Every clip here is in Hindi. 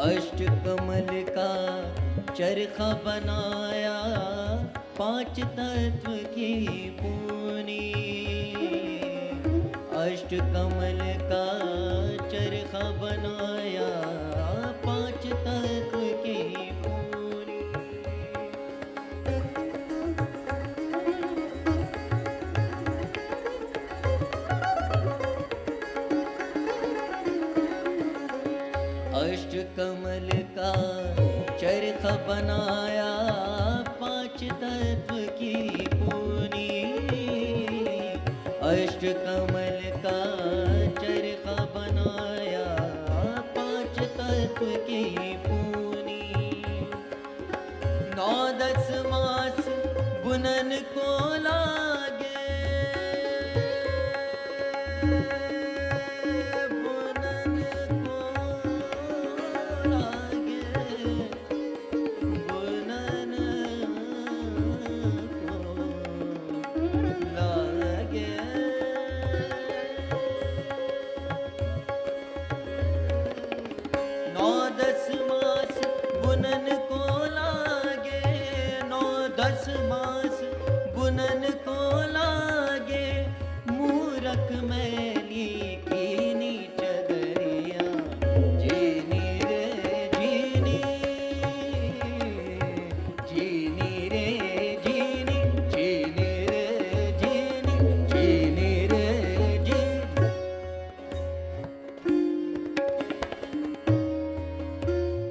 अष्टकमल का चरखा बनाया, पांच तत्व की पूनी। अष्टकमल का चरखा बनाया, पांच तत्व की पूनी। अष्टकमल का चरखा बनाया, पांच तत्व की पूनी। अष्टकमल का चरखा बनाया, पांच तत्व की पूनी। 9-10 मास बुनन को लागे, मास बुनन को लागे। मूरख मैली कीनी चदरिया, जीनी रे जीनी, जीनी रे जीनी, जीनी रे जीनी, जीनी रे जीनी। जीनी रे जीनी,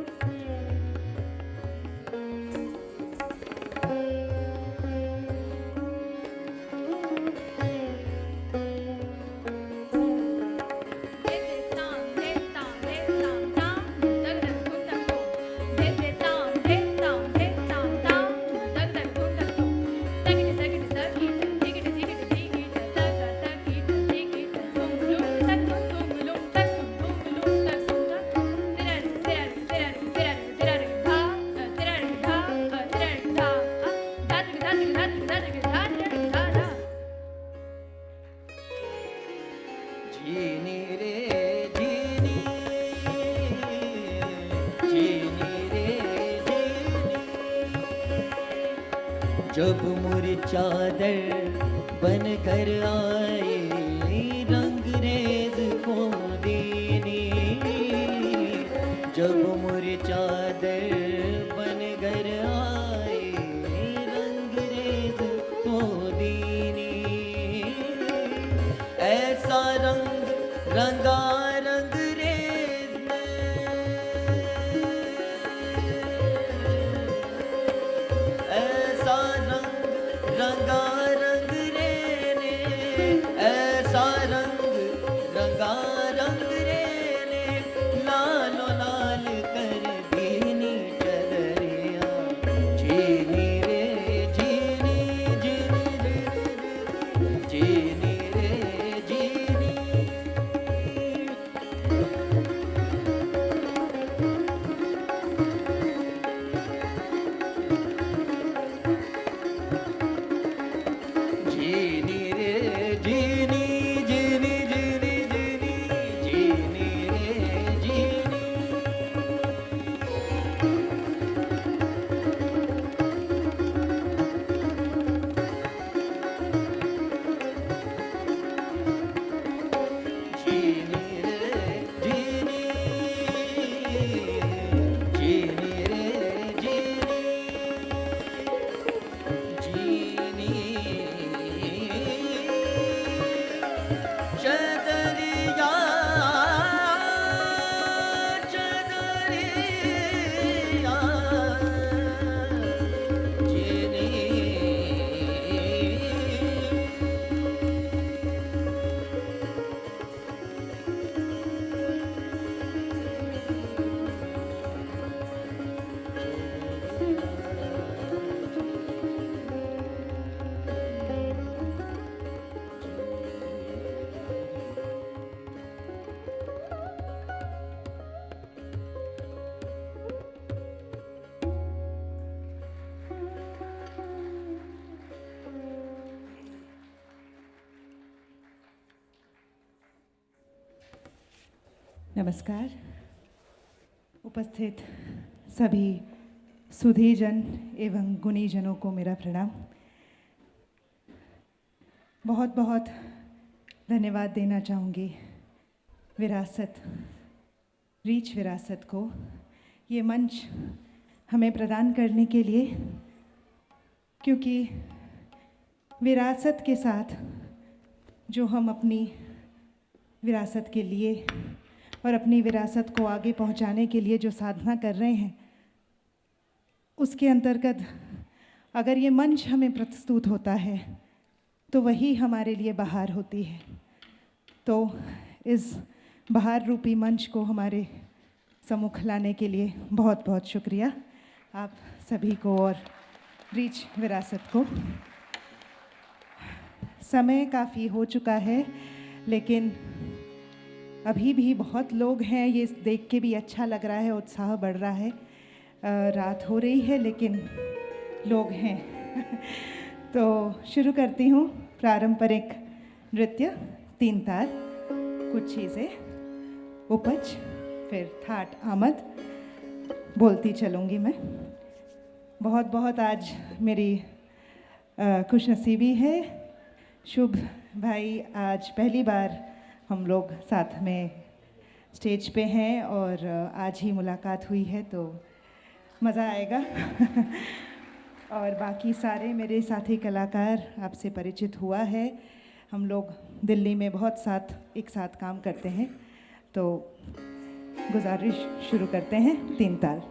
जीनी रे जीनी। जब मुर चादर बन कर आए, रंगरेज को दीनी। जब मुर चादर बन कर आए, रंगरेज को दीनी। ऐसा रंग रंगा रंगरेज ने, ऐसा रंग रंगा रंगरेज ने, ऐसा रंग रंगा रंगरेज ने। लालो लाल कर दीनी चदरिया, जीनी रे जीनी, जीनी रे जीनी रे जीनी। नमस्कार। उपस्थित सभी सुधीजन एवं गुणीजनों को मेरा प्रणाम। बहुत बहुत धन्यवाद देना चाहूँगी विरासत, रीच विरासत को ये मंच हमें प्रदान करने के लिए, क्योंकि विरासत के साथ जो हम अपनी विरासत के लिए और अपनी विरासत को आगे पहुंचाने के लिए जो साधना कर रहे हैं, उसके अंतर्गत अगर ये मंच हमें प्रस्तुत होता है तो वही हमारे लिए बहार होती है। तो इस बहार रूपी मंच को हमारे सम्मुख लाने के लिए बहुत बहुत शुक्रिया आप सभी को और रीच विरासत को। समय काफ़ी हो चुका है, लेकिन अभी भी बहुत लोग हैं, ये देख के भी अच्छा लग रहा है, उत्साह बढ़ रहा है। रात हो रही है लेकिन लोग हैं। तो शुरू करती हूँ पारंपरिक नृत्य 3 ताल, कुछ चीज़ें, उपज, फिर ठाट आमद बोलती चलूँगी मैं। बहुत बहुत आज मेरी खुशनसीबी है, शुभ भाई आज पहली बार हम लोग साथ में स्टेज पे हैं और आज ही मुलाकात हुई है, तो मज़ा आएगा। और बाकी सारे मेरे साथी कलाकार आपसे परिचित हुआ है, हम लोग दिल्ली में बहुत एक साथ काम करते हैं। तो गुजारिश शुरू करते हैं 3 ताल।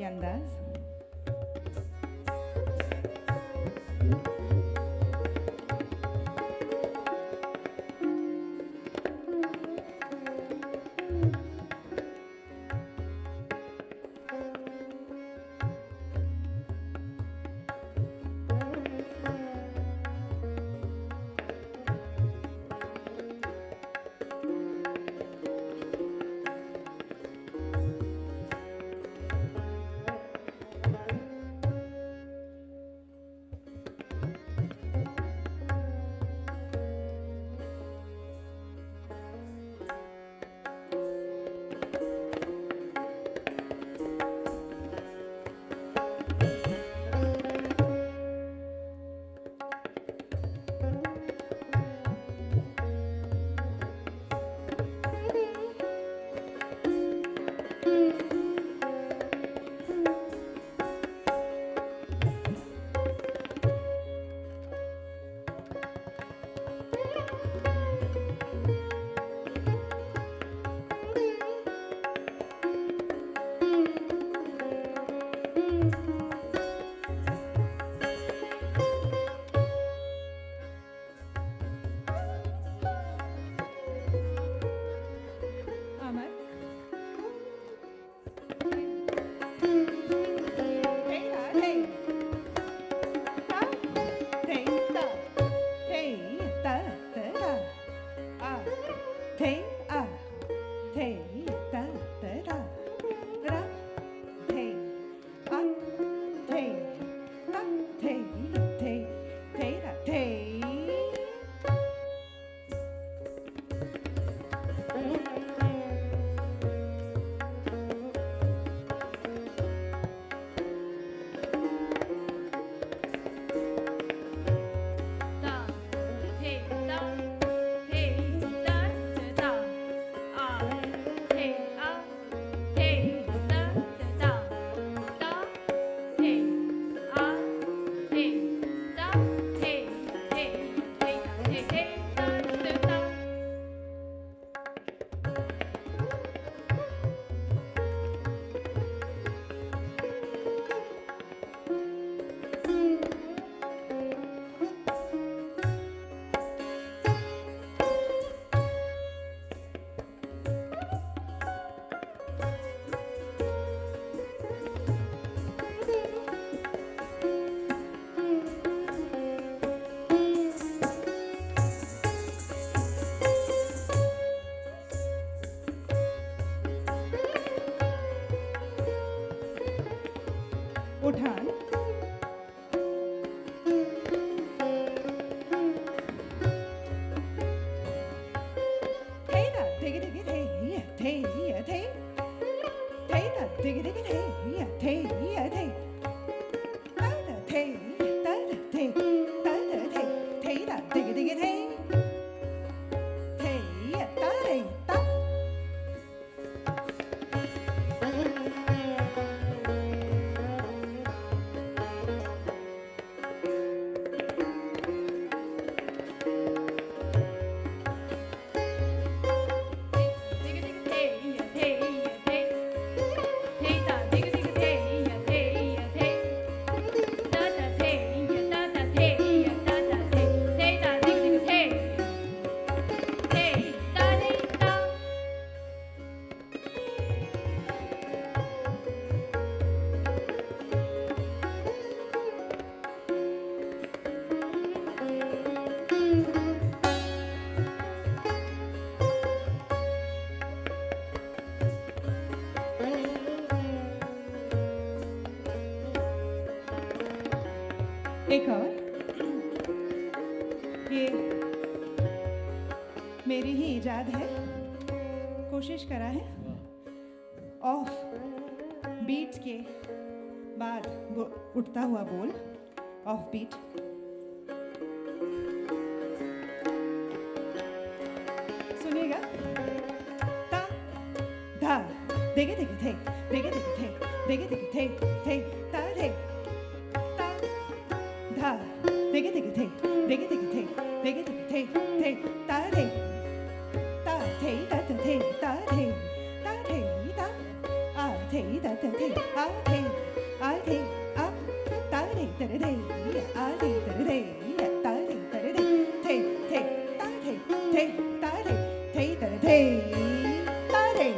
ये अंदाज। उठान। एक और, ये मेरी ही इजाद है, कोशिश करा है। ऑफ बीट के बाद उठता हुआ बोल, ऑफ बीट। सुनिएगा, ता धा देगे देगे थे देगे देगे थे देगे देगे थे ता थे धा देगे देगे थे देगे देगे थे देगे देगे थे ता थे ता थे ता थे ता थे ता थे ता आ थे ता थे आ थे tere de a de tere de ta de tere de te ta de te ta de te tere de ta de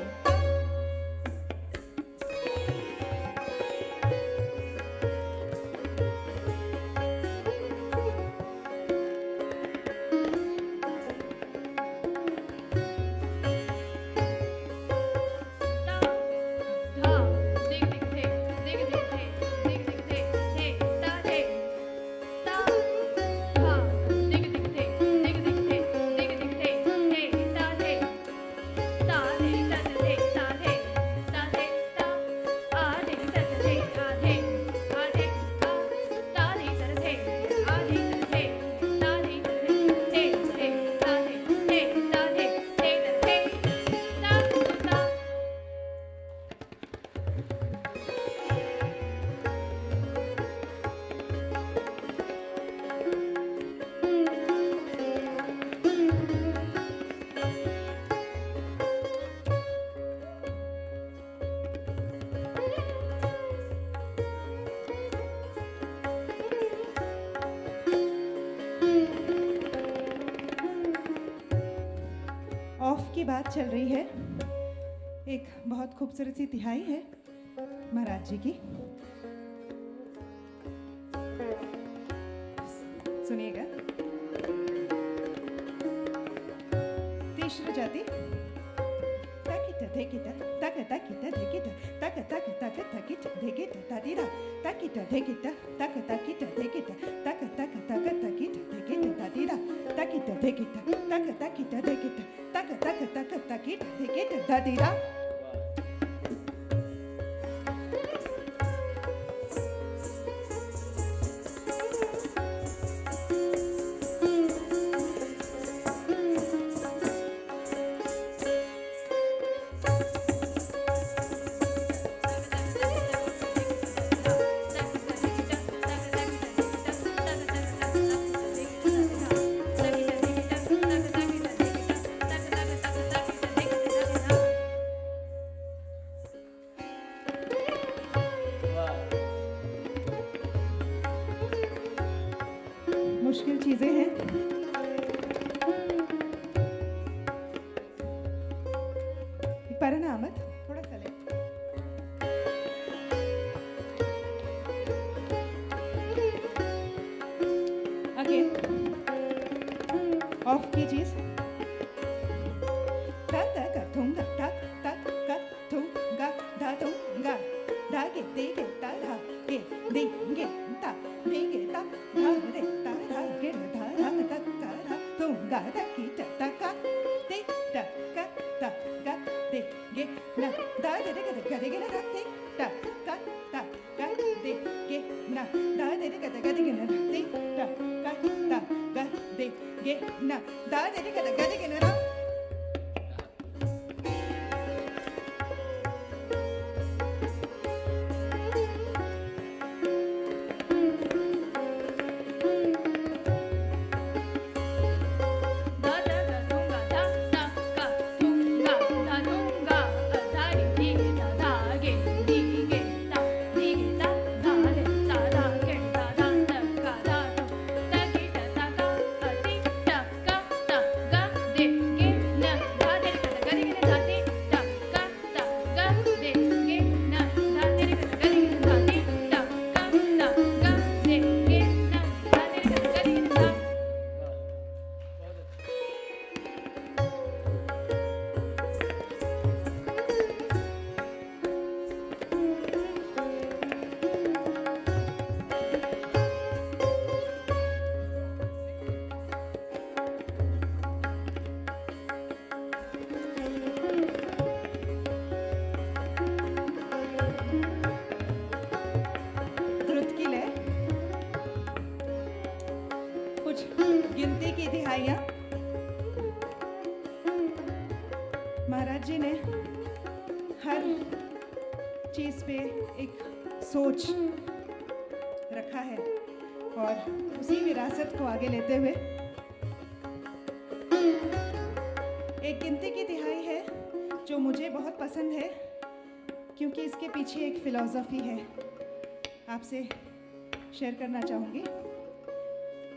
of की बात चल रही है। एक बहुत खूबसूरत सी तिहाई है महाराज जी की। सुनिएगा। तीसरी जाति ताकिटा धेकिटा ताक ताकिटा धेकिटा ताक ताक ताक ताकिटा धेकिटा तादीरा ताकिटा धेकिटा ताक ताकिटा धेकिटा ताक ताक ताक ताकिटा धेकिटा तादीरा ताकिटा धेकिटा ताक ताकिटा धेकिटा ताक ताक ताक ताकिटा धेकिटा तादीरा। मुश्किल चीजें हैं। परिणामत थोड़ा सा ले। अगेन ऑफ की चीज ता ता का थूंगा ता ता का थूंगा धा थूंगा धा के दे के ता धा के दे के ता दे के ता धा रे ता धा के धा धा ता का धा थूंगा धा की ता ता का दे ता का दे के ना धा दे के गा दे के ना दे ता का दे के ना धा दे के गा दे के ना दे ता का दे के ना धा दे के गा दे के ना। गिनती की तिहाइयाँ महाराज जी ने हर चीज़ पे एक सोच रखा है और उसी विरासत को आगे लेते हुए एक गिनती की तिहाई है जो मुझे बहुत पसंद है क्योंकि इसके पीछे एक फिलॉसफी है। आपसे शेयर करना चाहूँगी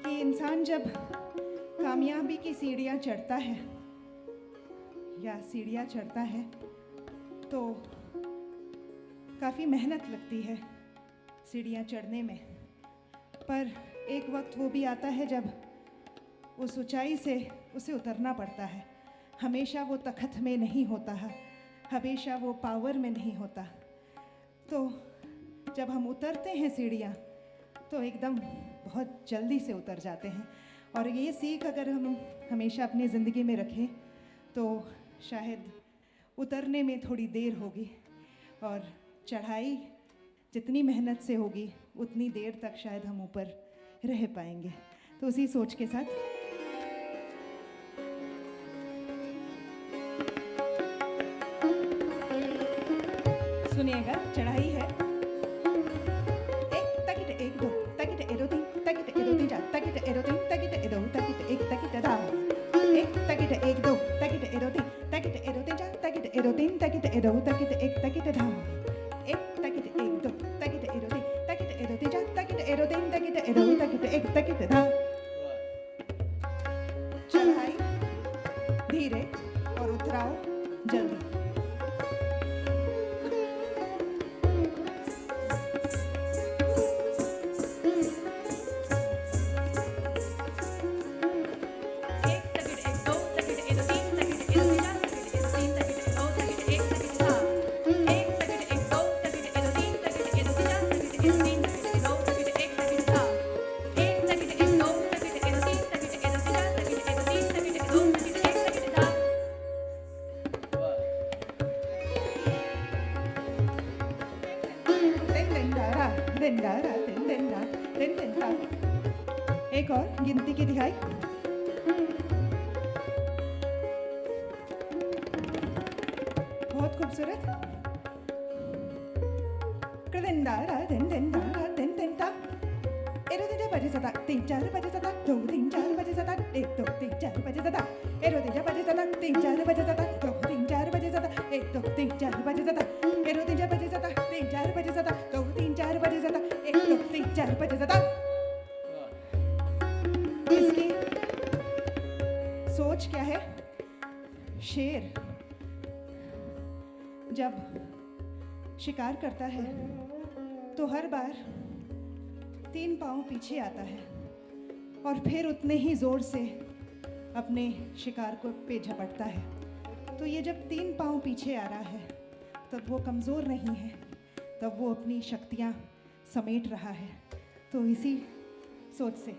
कि इंसान जब कामयाबी की सीढ़ियाँ चढ़ता है या सीढ़ियाँ चढ़ता है तो काफ़ी मेहनत लगती है सीढ़ियाँ चढ़ने में, पर एक वक्त वो भी आता है जब उस ऊंचाई से उसे उतरना पड़ता है। हमेशा वो तख़्त में नहीं होता है, हमेशा वो पावर में नहीं होता। तो जब हम उतरते हैं सीढ़ियाँ तो एकदम बहुत जल्दी से उतर जाते हैं, और ये सीख अगर हम हमेशा अपनी ज़िंदगी में रखें तो शायद उतरने में थोड़ी देर होगी, और चढ़ाई जितनी मेहनत से होगी उतनी देर तक शायद हम ऊपर रह पाएंगे। तो उसी सोच के साथ सुनिएगा, चढ़ाई है। एक तकिट एक दो तकिट एरो तीन तकिट एरो तीन चार तकिट एरो तीन तकिट एरो तकिट एक तकिट दा एक तकिट एक दो तकिट एरो तीन तकिट एरो तीन चार तकिट एरो तीन तकिट एरो तकिट एक तकिट दा एक तकिट एक दो तकिट एरो तीन तकिट एरो तीन चार तकिट एरो तीन तकिट एरो तकिट एक तकिट दा। चढ़ाई धीरे और उतराव जल्दी। एक और गिनती की दिखाई। बहुत खूबसूरत। बजे सता 3 4 बजे सता 2 3 4 बजे सता 1 2 3 4 बजे सता एरो 3 बजे सता 3 4 बजे सता 2 3 4 बजे सता 1 2 3 4 बजे सता एरो 3 बजे सता 3 4 बजे सता 2 3 4 बजे सता 1 2 3 4 बजे सता। इसकी सोच क्या है? शेर जब शिकार करता है तो हर बार 3 पाँव पीछे आता है और फिर उतने ही जोर से अपने शिकार को पे झपटता है। तो ये जब 3 पाँव पीछे आ रहा है तब वो कमज़ोर नहीं है, तब वो अपनी शक्तियाँ समेट रहा है। तो इसी सोच से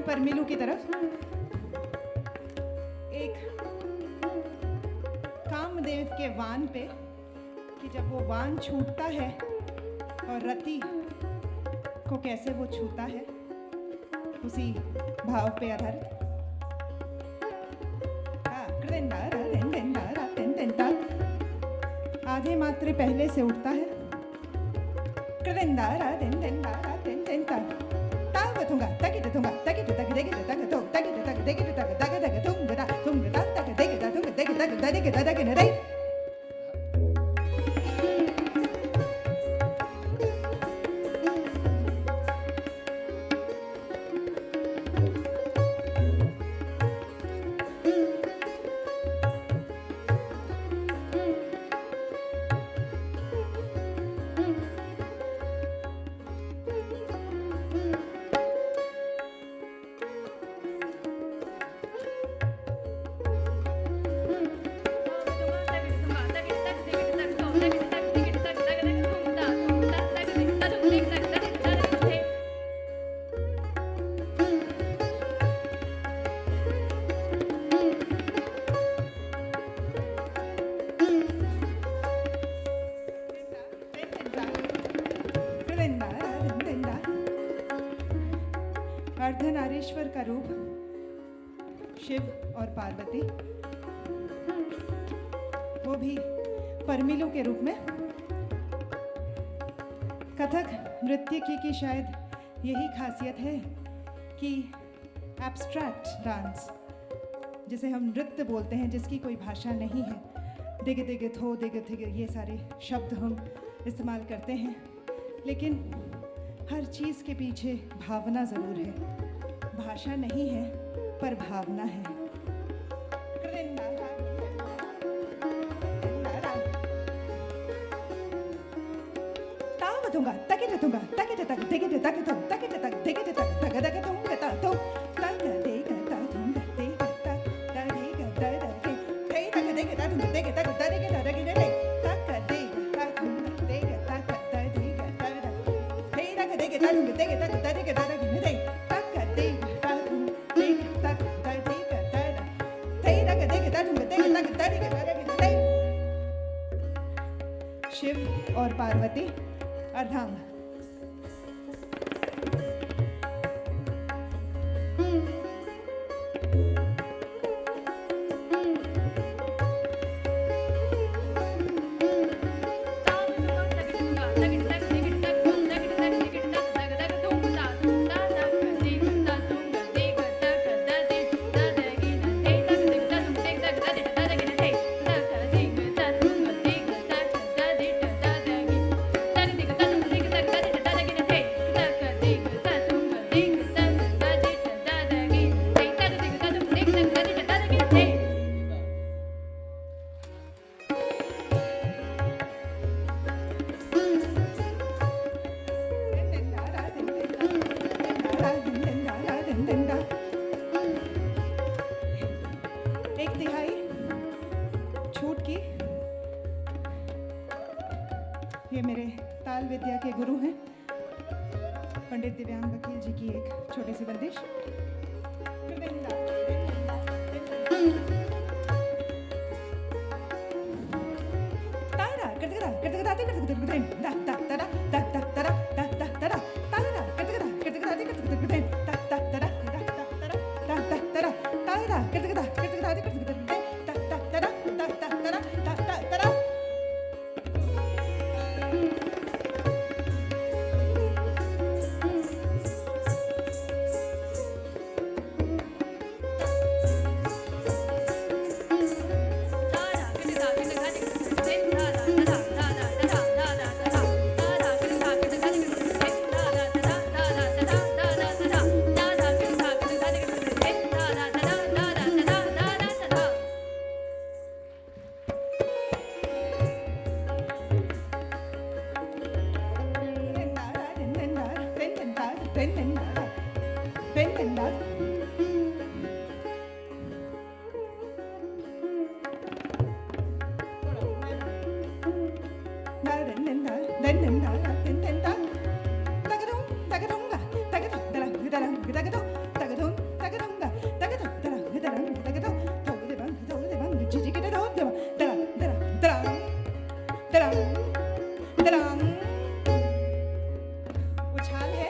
परमिलू की तरफ एक कामदेव के वान पे कि जब वो वान छूटता है और रति को कैसे वो छूता है, उसी भाव पे आधारित। आधे मात्रे पहले से उठता है। ईश्वर का रूप शिव और पार्वती, वो भी परमिलों के रूप में। कथक नृत्य की शायद यही खासियत है कि एब्स्ट्रैक्ट डांस, जिसे हम नृत्य बोलते हैं, जिसकी कोई भाषा नहीं है, दिग दिग थो दिग दिग, ये सारे शब्द हम इस्तेमाल करते हैं, लेकिन हर चीज़ के पीछे भावना ज़रूर है। भाषा नहीं है पर भावना है। दूंगा तके दूंगा तके तक देगे तक तो तके तक देगे तक तक तक दूंगा ता तो तक देगा ता दूंगा देगा तक ता देगा ता दे हे तक देगा ता दूंगा देगा तक ता देगा ता देगा दे तक देगा ता दूंगा देगा तक ता देगा ता हे तक देगा ता दूंगा देगा तक ता देगा ता देगा दे तक देगा ता दूंगा देगा तक ता देगा ता हे तक देगा ता दूंगा देगा तक ता देगा ता देगा दे। शिव और पार्वती अर्धांग। एक तिहाई छूट की। ये मेरे ताल विद्या के गुरु हैं, पंडित दिव्यांग वकील जी की एक छोटी सी बंदिश। उछाल है।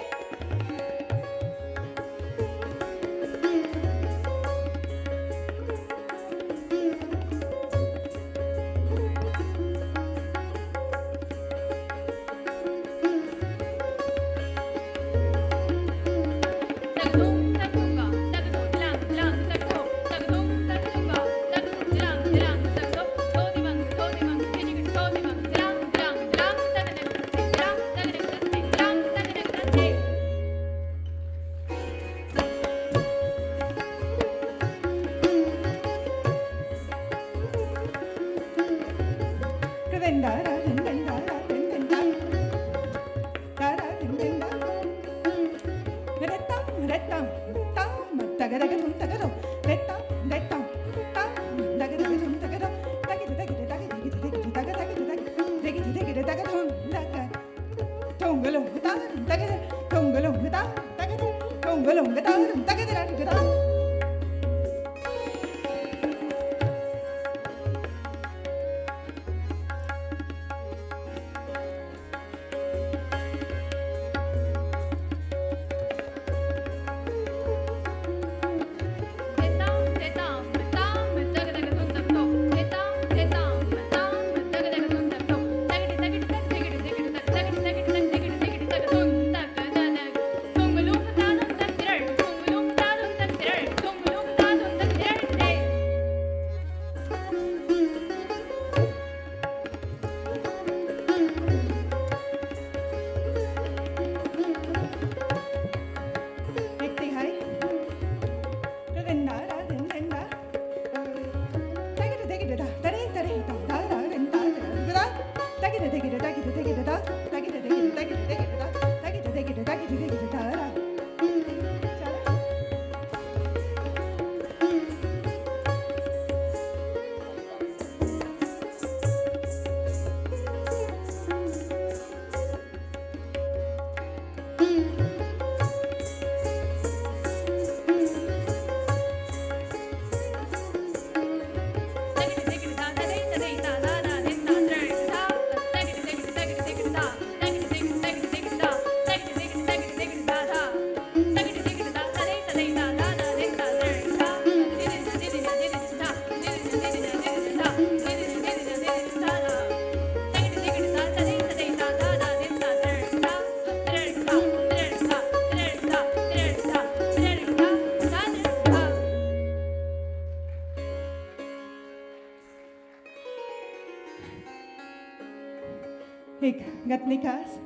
एक गतनिकास।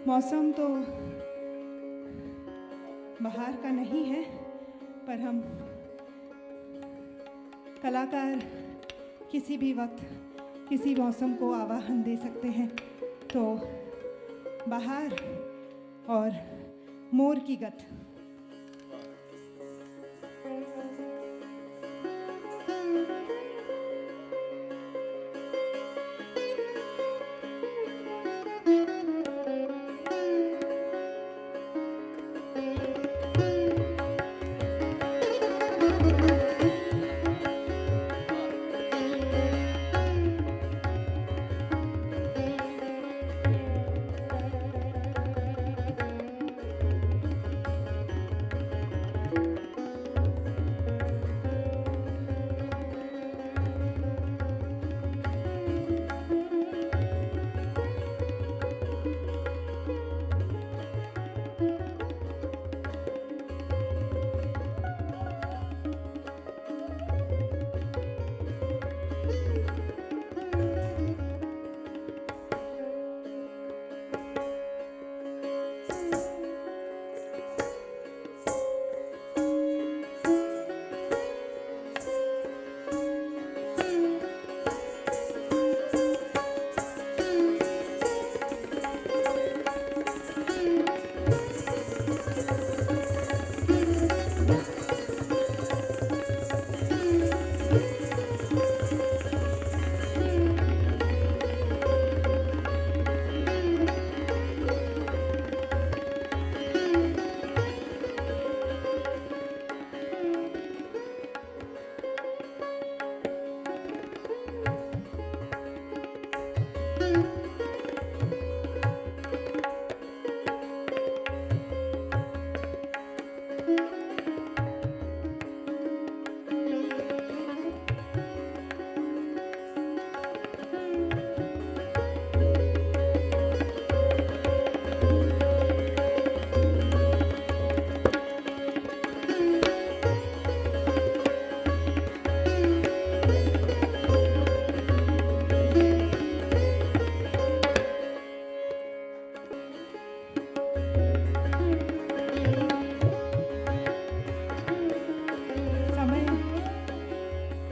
मौसम तो बाहर का नहीं है, पर हम कलाकार किसी भी वक्त किसी मौसम को आवाहन दे सकते हैं। तो बाहर और मोर की गत।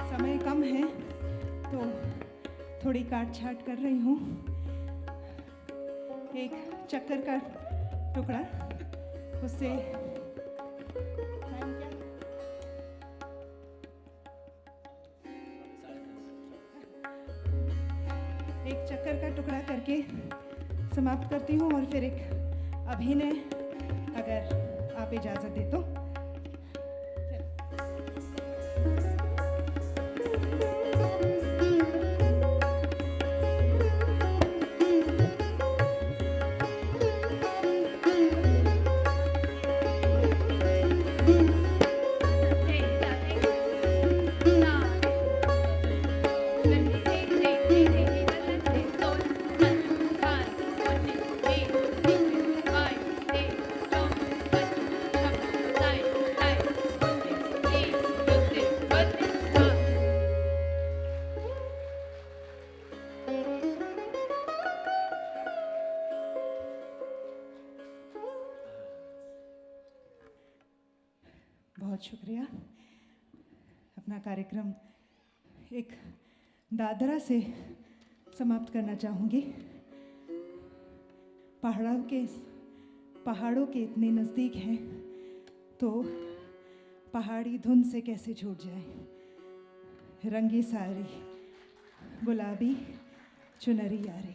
समय कम है तो थोड़ी काट छाट कर रही हूँ। एक चक्कर का टुकड़ा, उससे एक चक्कर का टुकड़ा करके समाप्त करती हूँ और फिर एक अभिनय, अगर आप इजाज़त दे तो। बहुत शुक्रिया। अपना कार्यक्रम एक दादरा से समाप्त करना चाहूँगी। पहाड़ों के इतने नज़दीक हैं तो पहाड़ी धुन से कैसे छूट जाए। रंगी सारी गुलाबी चुनरी यारी।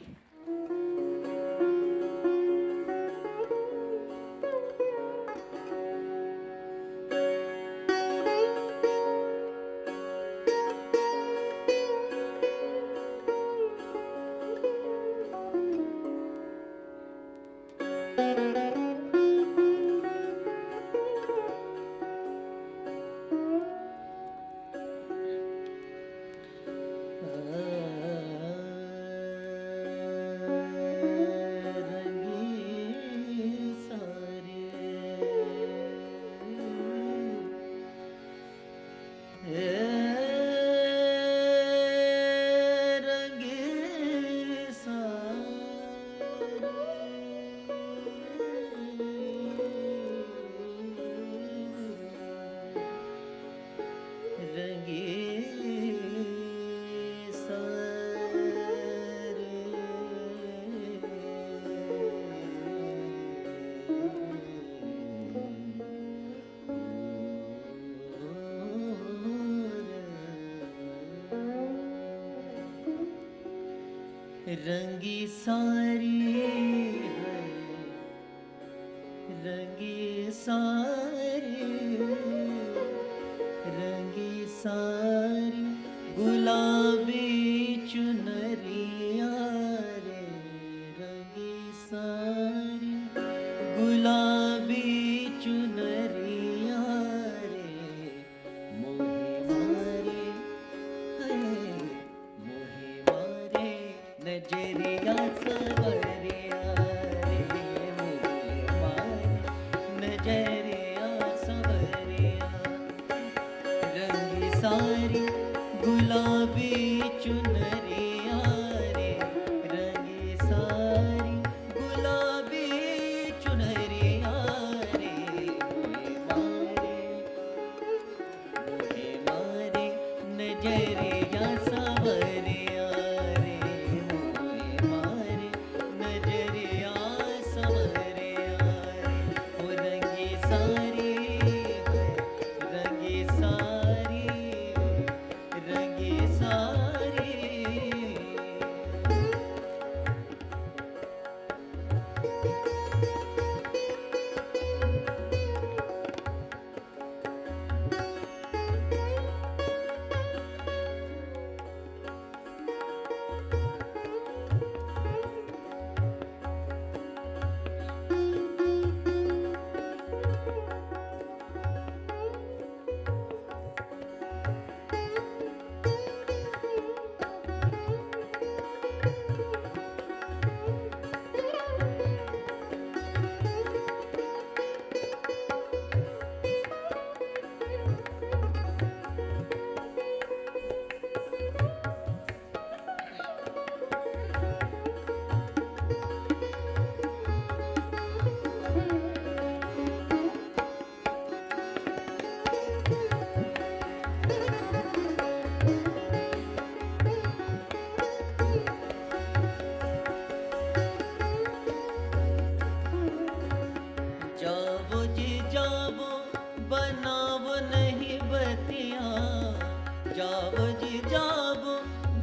रंगी सारी है, रंगी सारी, रंगी सारी गुलाबी चुनरिया रे, रंगी सारी गुलाबी चुनरिया रे, मोहे मारे है, मोहे मारे नजरिया सवरिया रे, मोहे मारे नजरिया सवरिया, रंगी सारी गुलाबी चुनरिया रे, रंगी सारी गुलाबी चुनरिया रे, मोहे मारे नजरिया सवरिया रे, मोहे मारे नजरिया सवरिया रे, ओ रंगी सारी है, रंगी सारी, रंगी सारी। जावो जी जावो बनावो नहीं बतिया, जावो जी जावो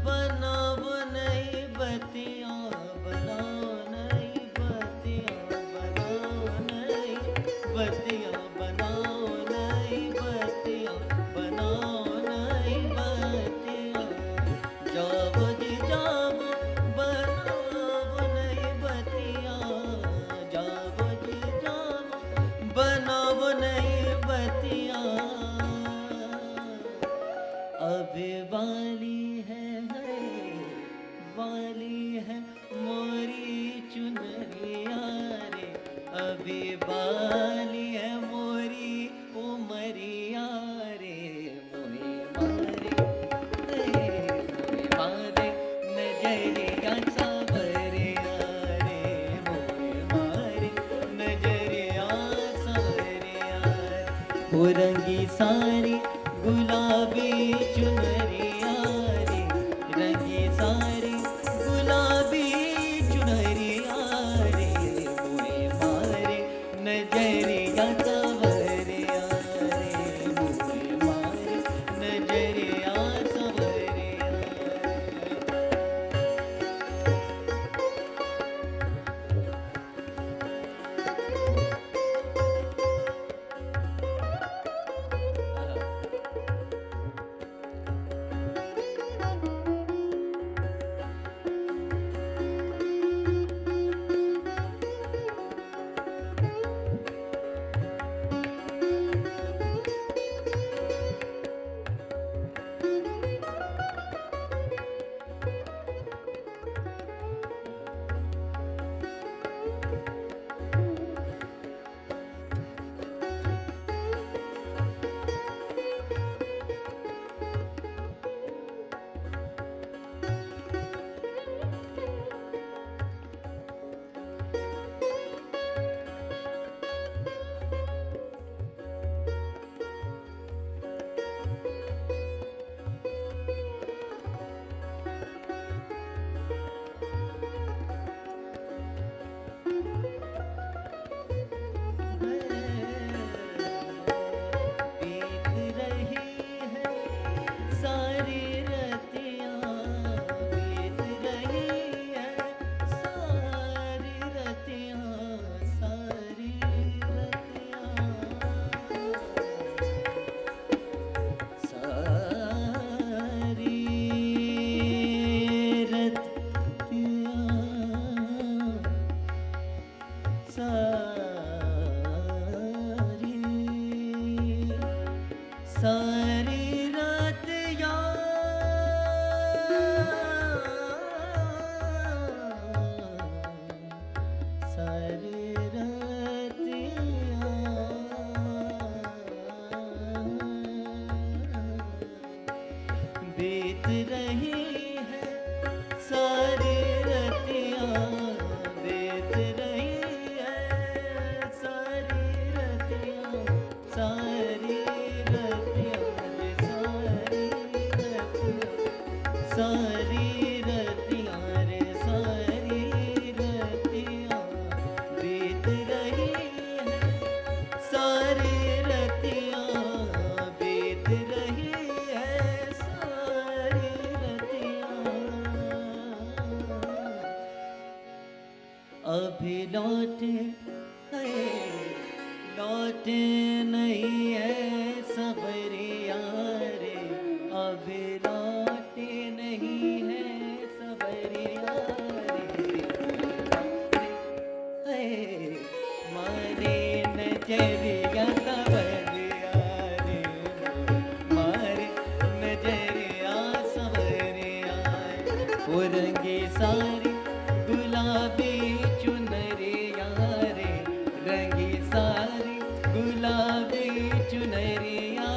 बनावो नहीं बतिया, बनाओ नहीं बतिया, बनाओ नहीं बतिया, बनाओ नहीं बतिया, बनाओ नहीं बतिया, जावो जी जावो बनावो नहीं बतिया, जावो जी जावो बनावो नहीं बतिया, अभी वाली है मोरी चुनरिया रे, अभी वाली है मोरी उमरिया रे, मोहे मारे मोहे मारे नजरिया सवरिया रे, मोहे मारे नजरिया सवरिया रे, ओ रंगी सारी गुलाबी चुनरिया रे, रंगी सारी गुलाबी चुनरिया रे, मोहे मारे नजरिया सवरिया रे, मोहे मारे नजरिया सवरिया। सारी रात सारी रात बीत रही है सारी रतियाँ बीत रही है सारी रतियाँ सारी रतियाँ सारी रतियाँ रे सारी रतियाँ बीत रही है सारी रतियाँ बीत रही है सारी रतियाँ अभी लौटे लौटे नहीं है सबरिया रे अभी लौटे नहीं है सबरिया रे मारे नजरिया सबरिया रे मारे नजरिया सबरिया रंगी सारी गुलाबी चुनरिया रे रंगी सारी गुलाबी चुनरिया